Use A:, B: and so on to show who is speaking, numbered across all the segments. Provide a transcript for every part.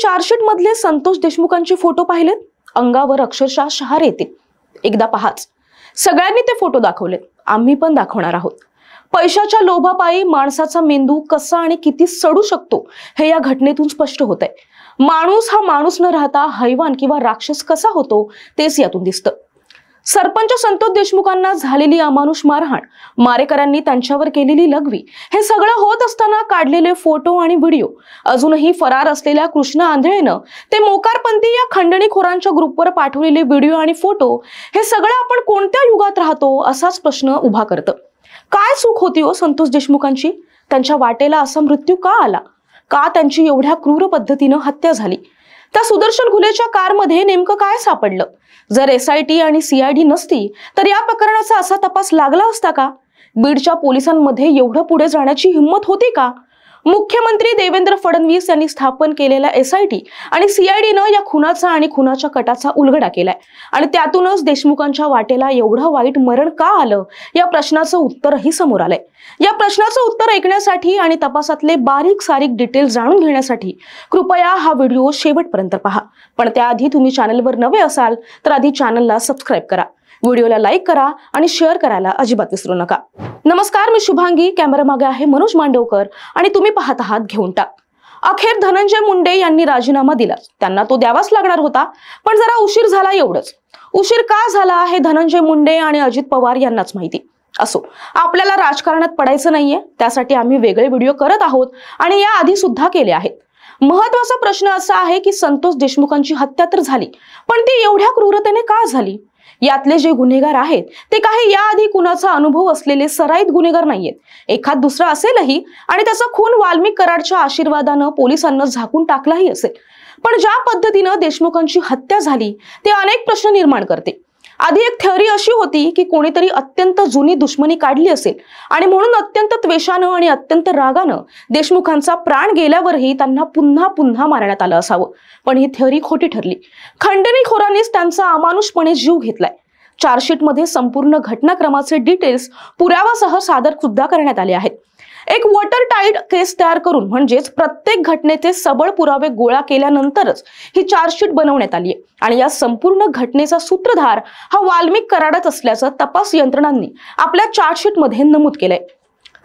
A: Chargesheet मधले Santosh देशमुखांचे photo पाहिलेत? अंगावर अक्षरशः शहारे येतील. एकदा पहाच. सगळ्यांनी ते फोटो दाखवलेत. आम्ही पण दाखवणार आहोत. पैशाच्या लोभापायी माणसाचा मेंदू कसा आणि किती सडू शकतो हे या घटनेतून स्पष्ट होत आहे. माणूस हा माणूस न राहता हैवान किंवा राक्षस कसा होतो तेच यातून दिसतं. सरपंच संतोष देशमुखांना झालेली अमानुष मारहाण, मारेकऱ्यांनी त्यांच्यावर केलेली लघवी, हे सगळं होत असताना काढलेले फोटो आणि व्हिडिओ, अजूनही फरार असलेल्या कृष्णा आंधळेनं ते मोकारपंथी या खंडणीखोरांच्या ग्रुपवर पाठवलेले व्हिडिओ आणि फोटो, हे सगळं आपण कोणत्या युगात राहतो असाच प्रश्न उभा करतं. काय चूक होती हो संतोष देशमुखांची? त्यांच्या वाटेला असा मृत्यू का आला? का त्यांची एवढ्या क्रूर पद्धतीनं हत्या झाली? त्या सुदर्शन घुलेच्या कारमध्ये नेमकं काय सापडलं? जर SIT आणि CID नसती तर या प्रकरणाचा असा तपास लागला असता का? बीडच्या पोलिसांमध्ये एवढं पुढे जाण्याची हिंमत होती का? मुख्यमंत्री देवेंद्र फडणवीस यांनी स्थापन केलेल्या SIT आणि CIDनं या खुनाचा आणि खुनाच्या कटाचा उलगडा केलाय आणि त्यातूनच देशमुखांच्या वाटेला एवढं वाईट मरण का आलं या प्रश्नाचं उत्तरही समोर आलंय. या प्रश्नाचं उत्तर ऐकण्यासाठी आणि तपासातले बारीक सारीक डिटेल्स जाणून घेण्यासाठी कृपया हा व्हिडिओ शेवटपर्यंत पहा. पण त्याआधी तुम्ही चॅनलवर नवे असाल तर आधी चॅनलला सबस्क्राईब करा, व्हिडिओला लाईक करा आणि शेअर करायला अजिबात विसरू नका. नमस्कार, मी शुभांगी. कॅमेरा मागे आहे मनोज मांडवकर आणि तुम्ही पाहत आहात घेऊन टाक. अखेर धनंजय मुंडे यांनी राजीनामा दिला. त्यांना तो द्यावाच लागणार होता, पण जरा उशीर झाला एवढंच. उशीर का झाला हे धनंजय मुंडे आणि अजित पवार यांनाच माहिती. असो, आपल्याला राजकारणात पडायचं नाहीये, त्यासाठी आम्ही वेगळे व्हिडिओ करत आहोत आणि या आधी सुद्धा केले आहेत. महत्वाचा प्रश्न असा आहे की संतोष देशमुखांची हत्या तर झाली, पण ती एवढ्या क्रूरतेने का झाली? यातले जे गुन्हेगार आहेत ते काही याआधी कुणाचा अनुभव असलेले सराईत गुन्हेगार नाहीयेत. एखाद दुसरा असेलही आणि त्याचा खून वाल्मिक कराडच्या आशीर्वादानं पोलिसांना झाकून टाकलाही असेल. पण ज्या पद्धतीनं देशमुखांची हत्या झाली ते अनेक प्रश्न निर्माण करते. आधी एक थेअरी अशी होती की कोणीतरी अत्यंत जुनी दुश्मनी काढली असेल आणि म्हणून अत्यंत त्वेषानं आणि अत्यंत रागानं देशमुखांचा प्राण गेल्यावरही त्यांना पुन्हा पुन्हा मारण्यात आलं असावं. पण ही थेअरी खोटी ठरली. खंडणीखोरांनीच त्यांचा अमानुषपणे जीव घेतलाय. चार्जशीटमध्ये संपूर्ण घटनाक्रमाचे डिटेल्स पुराव्यासह सादर सुद्धा करण्यात आले आहेत. एक वॉटर टाईट केस तयार करून, म्हणजेच प्रत्येक घटनेचे सबळ पुरावे गोळा केल्यानंतरच ही चार्जशीट बनवण्यात आली आहे आणि या संपूर्ण घटनेचा सूत्रधार हा वाल्मिक कराडच असल्याचं तपास यंत्रणांनी आपल्या चार्जशीटमध्ये नमूद केलंय.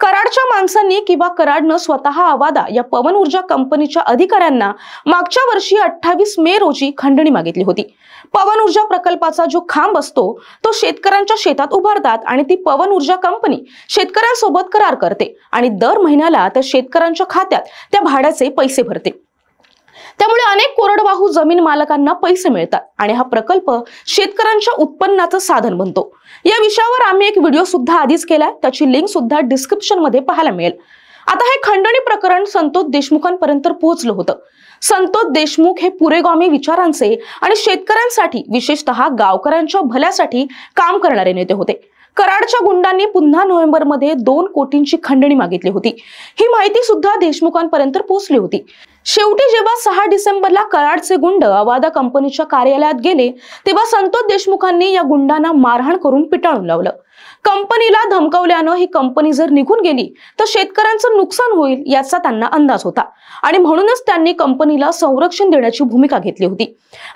A: कराडच्या माणसांनी किंवा कराडनं स्वतः अवादा या पवन ऊर्जा कंपनीच्या अधिकाऱ्यांना मागच्या वर्षी 28 मे रोजी खंडणी मागितली होती. पवन ऊर्जा प्रकल्पाचा जो खांब असतो तो शेतकऱ्यांच्या शेतात उभारतात आणि ती पवन ऊर्जा कंपनी शेतकऱ्यांसोबत करार करते आणि दर महिन्याला त्या शेतकऱ्यांच्या खात्यात त्या भाड्याचे पैसे भरते. त्यामुळे अनेक कोरडवाहू जमीन मालकांना पैसे मिळतात आणि हा प्रकल्प शेतकऱ्यांच्या उत्पन्नाचं साधन बनतो. या विषयावर आम्ही एक व्हिडिओ सुद्धा आधीच केलाय, त्याची लिंक सुद्धा डिस्क्रिप्शन मध्ये पाहायला मिळेल. आता हे खंडणी प्रकरण संतोष देशमुखांपर्यंत पोहोचलं होतं. संतोष देशमुख हे पुरेगामी विचारांचे आणि शेतकऱ्यांसाठी, विशेषतः गावकऱ्यांच्या भल्यासाठी काम करणारे नेते होते. कराडच्या गुंडांनी पुन्हा नोव्हेंबरमध्ये 2 कोटींची खंडणी मागितली होती. ही माहिती सुद्धा देशमुखांपर्यंत पोहोचली होती. शेवटी जेव्हा 6 डिसेंबरला कराडचे गुंड अवादा कंपनीच्या कार्यालयात गेले तेव्हा संतोष देशमुखांनी या गुंडांना मारहाण करून पिटाळून लावलं. कंपनीला धमकावल्यानं ही कंपनी जर निघून गेली तर शेतकऱ्यांचं नुकसान होईल याचा त्यांना अंदाज होता आणि म्हणूनच त्यांनी कंपनीला संरक्षण देण्याची भूमिका घेतली होती.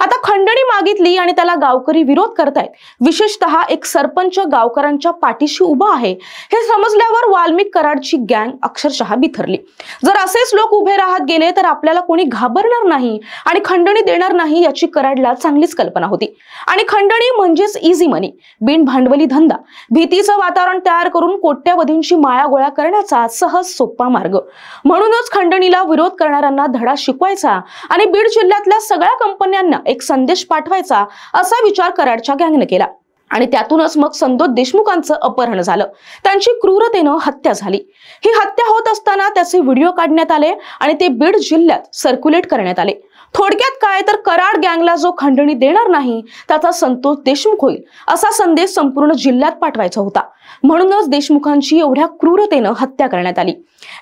A: आता खंडणी मागितली आणि त्याला गावकरी विरोध करतायत, विशेषतः एक सरपंच गावकऱ्यांच्या पाठीशी उभा आहे हे समजल्यावर वाल्मिक कराडची गँग अक्षरशः बिथरली. जर असेच लोक उभे राहत गेले तर आपल्याला कोणी घाबरणार नाही आणि खंडणी देणार नाही याची कराडला चांगलीच कल्पना होती. आणि खंडणी म्हणजेच इझी मनी, बिन भांडवली धंदा, भीतीचं वातावरण तयार करून कोट्यावधींची माया गोळा करण्याचा सहज सोपा मार्ग. म्हणूनच खंडणीला विरोध करणाऱ्यांना धडा शिकवायचा आणि बीड जिल्ह्यातल्या सगळ्या कंपन्यांना एक संदेश पाठवायचा असा विचार कराडच्या गँगने केला आणि त्यातूनच मग संतोष देशमुखांचं अपहरण झालं. त्यांची क्रूरतेनं हत्या झाली. ही हत्या होत असताना त्याचे व्हिडिओ काढण्यात आले आणि ते बीड जिल्ह्यात सर्क्युलेट करण्यात आले. थोडक्यात काय तर कराड गँगला जो खंडणी देणार नाही त्याचा संतोष देशमुख होईल असा संदेश संपूर्ण जिल्ह्यात पाठवायचा होता. म्हणूनच देशमुखांची एवढ्या क्रूरतेनं हत्या करण्यात आली.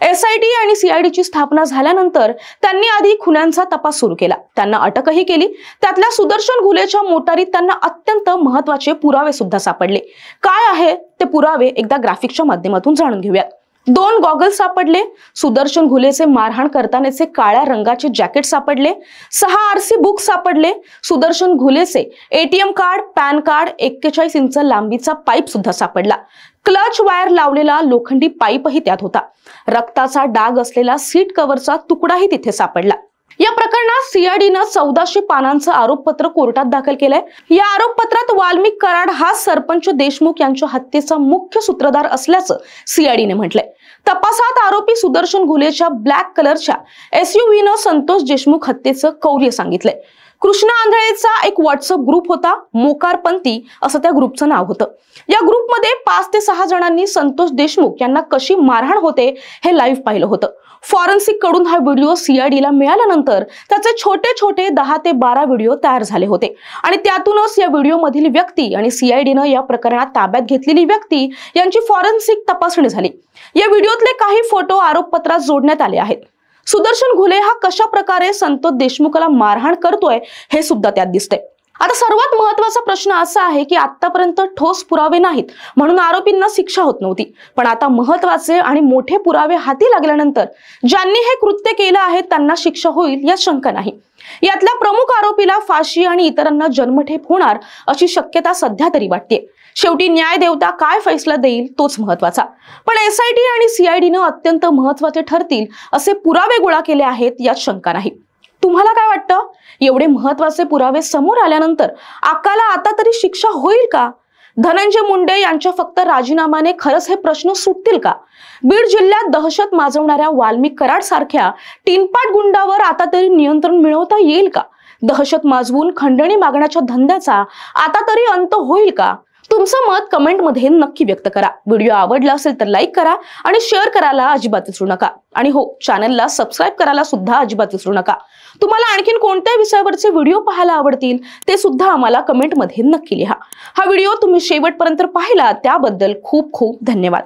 A: SIT आणि CIDची स्थापना झाल्यानंतर त्यांनी आधी खुन्यांचा तपास सुरू केला. त्यांना अटकही केली. त्यातल्या सुदर्शन घुलेच्या मोटारीत त्यांना अत्यंत महत्वाचे पुरावे सुद्धा सापडले. काय आहे ते पुरावे एकदा ग्राफिकच्या माध्यमातून जाणून घेऊयात. 2 गॉगल्स सापडले, सुदर्शन घुलेचे मारहाण करतानाचे काळ्या रंगाचे जॅकेट सापडले, 6 आरसी बुक सापडले, सुदर्शन घुलेचे ATM card, PAN card, 41 inch लांबीचा पाईप सुद्धा सापडला. क्लच वायर लावलेला लोखंडी पाईपही त्यात होता. रक्ताचा डाग असलेला सीट कव्हरचा तुकडाही तिथे सापडला. या प्रकरणात सीआयडीनं 1400 पानांचं आरोपपत्र कोर्टात दाखल केलंय. या आरोपपत्रात वाल्मिक कराड हा सरपंच देशमुख यांच्या हत्येचा मुख्य सूत्रधार असल्याचं सीआयडीने म्हटलंय. तपासात आरोपी सुदर्शन घुलेच्या ब्लॅक कलरच्या SUVनं संतोष देशमुख हत्येचं कौर्य सांगितलंय. कृष्णा आंधळेचा एक व्हॉट्सअप ग्रुप होता, मोकारपंथी असं त्या ग्रुपचं नाव होतं. या ग्रुपमध्ये 5 ते 6 जणांनी संतोष देशमुख यांना कशी मारहाण होते हे लाईव्ह पाहिलं होतं. फॉरेन्सिक कडून हा व्हिडिओ सीआयडीला मिळाल्यानंतर त्याचे छोटे छोटे 10 ते 12 व्हिडिओ तयार झाले होते आणि त्यातूनच या व्हिडिओमधील व्यक्ती आणि सीआयडीनं या प्रकरणात ताब्यात घेतलेली व्यक्ती यांची फॉरेन्सिक तपासणी झाली. या व्हिडिओतले काही फोटो आरोपपत्रात जोडण्यात आले आहेत. सुदर्शन घुले हा कशा प्रकारे संतोष देशमुखला मारहाण करतोय हे सुद्धा त्यात दिसतंय. आता सर्वात महत्त्वाचा प्रश्न असा आहे की आतापर्यंत ठोस पुरावे नाहीत म्हणून आरोपींना शिक्षा होत नव्हती, पण आता महत्त्वाचे आणि मोठे पुरावे हाती लागल्यानंतर ज्यांनी हे कृत्य केलं आहे त्यांना शिक्षा होईल यात शंका नाही. यातल्या प्रमुख आरोपीला फाशी आणि इतरांना जन्मठेप होणार अशी शक्यता सध्या तरी वाटते. शेवटी न्याय देवता काय फैसला देईल तोच महत्त्वाचा. पण SIT आणि CIDनं अत्यंत महत्त्वाचे ठरतील असे पुरावे गोळा केले आहेत यात शंका नाही. तुम्हाला काय वाटतं? एवढे महत्त्वाचे पुरावे समोर आल्यानंतर आकाला आता तरी शिक्षा होईल का? धनंजय मुंडे यांच्या फक्त राजीनाम्याने खरंच हे प्रश्न सुटतील का? बीड जिल्ह्यात दहशत माजवणाऱ्या वाल्मिक कराड सारख्या तीनपाट गुंडावर आता तरी नियंत्रण मिळवता येईल का? दहशत माजवून खंडणी मागण्याच्या धंद्याचा आता तरी अंत होईल का? तुमचं मत कमेंटमध्ये नक्की व्यक्त करा. व्हिडिओ आवडला असेल तर लाईक करा आणि शेअर करायला अजिबात विसरू नका. आणि हो, चॅनलला सबस्क्राईब करायला सुद्धा अजिबात विसरू नका. तुम्हाला आणखीन कोणत्या विषयावरचे व्हिडिओ पाहायला आवडतील ते सुद्धा आम्हाला कमेंटमध्ये नक्की लिहा. हा व्हिडिओ तुम्ही शेवटपर्यंत पाहिला त्याबद्दल खूप खूप धन्यवाद.